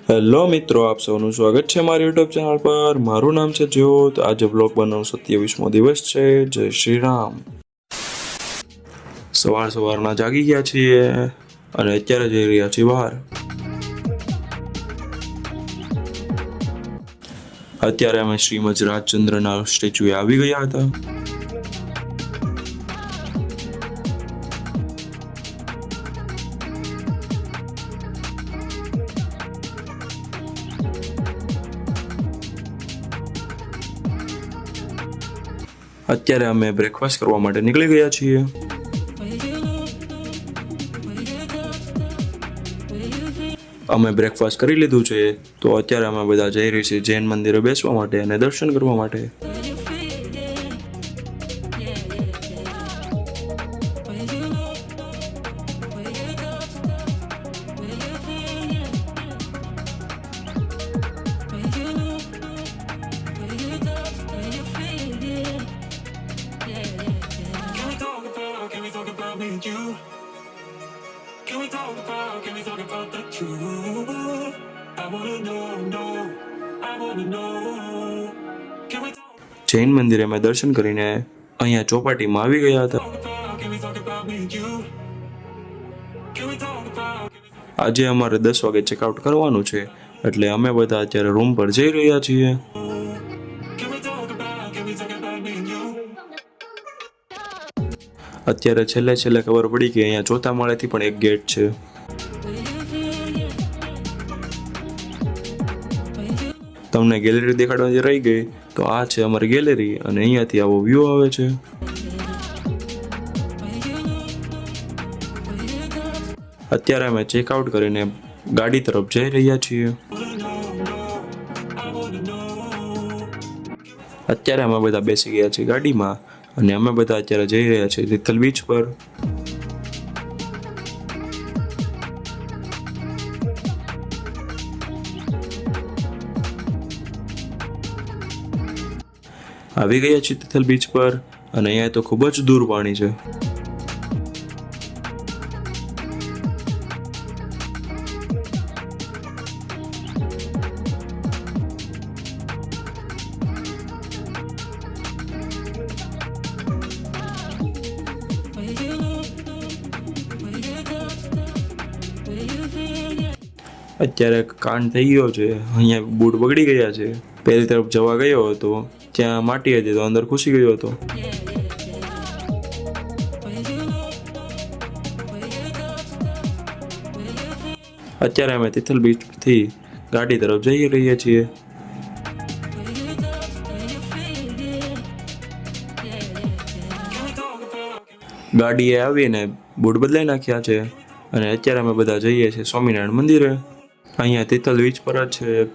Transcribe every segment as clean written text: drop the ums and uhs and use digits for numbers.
Hello મિત્રો, આપ સૌનું સ્વાગત છે મારી યુટ્યુબ ચેનલ પર। મારું નામ છે જ્યોત। આજે બ્લોગ બનાવવાનો 27મો દિવસ છે। જય શ્રી રામ। સવારના જાગી ગયા છીએ અને અત્યારે જઈ રહ્યા છીએ બહાર। અત્યારે અમે શ્રીમદ રાજચંદ્રના સ્ટેચ્યુએ આવી ગયા હતા। અત્યારે અમે બ્રેકફાસ્ટ કરવા માટે નીકળી ગયા છીએ। અમે બ્રેકફાસ્ટ કરી લીધું છે તો અત્યારે અમે બધા જઈ રહી છીએ જૈન મંદિરે બેસવા માટે અને દર્શન કરવા માટે। જૈન મંદિરે અમે દર્શન કરીને અહીંયા ચોપાટીમાં આવી ગયા હતા। આજે અમારે 10 વાગે ચેકઆઉટ કરવાનું છે એટલે અમે બધા અત્યારે રૂમ પર જઈ રહ્યા છીએ। અત્યારે છેલ્લે ખબર પડી કે અહીંયા ચોથા માળેથી પણ એક ગેટ છે। તમને ગેલેરી દેખાડવાની રહી ગઈ તો આ છે અમારી ગેલેરી અને અહીંયાથી આવો વ્યૂ આવે છે। અત્યારે અમે ચેકઆઉટ કરીને ગાડી તરફ જઈ રહ્યા છીએ। અત્યારે અમે બધા બેસી ગયા છીએ ગાડીમાં અને અમે બધા અત્યારે જઈ રહ્યા છીએ તિથલ બીચ પર। આવી ગયા છીએ તિથલ બીચ પર અને અહીંયા તો ખૂબ જ દૂર પાણી છે। અત્યારે કાંડ થઈ ગયો છે, અહીંયા બૂટ બગડી ગયા છે। પહેલી તરફ જવા ગયો હતો ત્યાં માટી હતી તો અંદર ઘૂસી ગયો હતો। અત્યારે અમે તિથલ બીચથી ગાડી તરફ જઈ રહ્યા છીએ। ગાડીએ આવીને બૂટ બદલાઈ નાખ્યા છે અને અત્યારે અમે બધા જઈએ છીએ સ્વામિનારાયણ મંદિરે। અહીંયા તિથલ બીચ પર જ છે એક।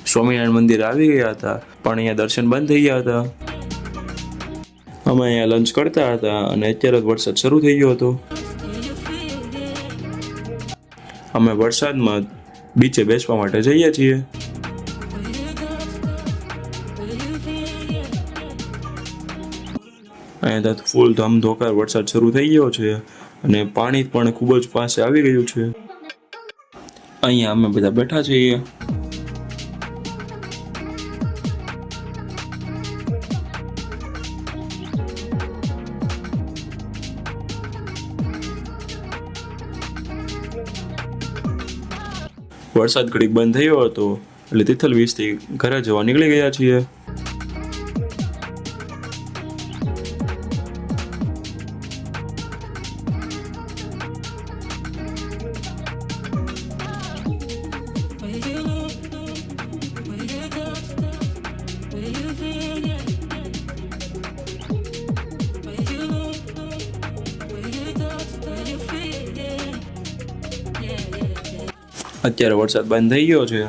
સ્વામિનારાયણ મંદિર આવી ગયા હતા પણ અહીંયા દર્શન બંધ થઈ ગયા હતા। અમે અહીંયા લંચ કરતા હતા અને અત્યારે વરસાદ શરૂ થઈ ગયો હતો। અમે વરસાદમાં બીચે બેસવા માટે જઈએ છીએ। અહીંયા તો ફૂલ ધમધોકાર વરસાદ શરૂ થઈ ગયો છે અને પાણી પણ ખૂબ જ પાસે આવી ગયું છે। અહીંયા અમે બધા બેઠા છીએ। વરસાદ ઘડીક બંધ થયો હતો એટલે તિથલ બીચથી ઘરે જવા નીકળી ગયા છીએ। અત્યારે વરસાદ બંધ થઈ ગયો છે।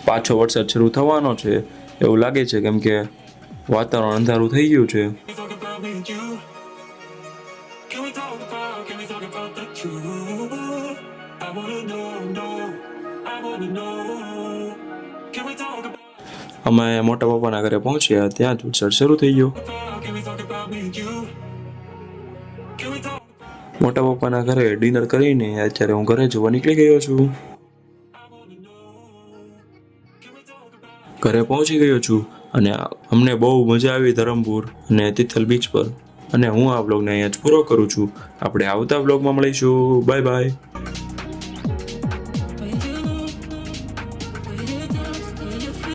પાછો વરસાદ શરૂ થવાનો છે એવું લાગે છે, કેમ કે વાતાવરણ અંધારું થઈ ગયું છે. અમે મોટા પપ્પાના ઘરે પહોંચ્યા, ત્યાં જ વરસાદ શરૂ થઈ ગયો. મોટા પપ્પાના ઘરે ડિનર કરીને અત્યારે હું ઘરે જવા નીકળી ગયો છું. ઘરે પહોંચી ગયો છું અને અમને બહુ મજા આવી ધરમપુર અને તિથલ બીચ પર. અને હું આ બ્લોગને અહીંયા જ પૂરો કરું છું. આપણે આવતા બ્લોગમાં મળીશું. Bye bye.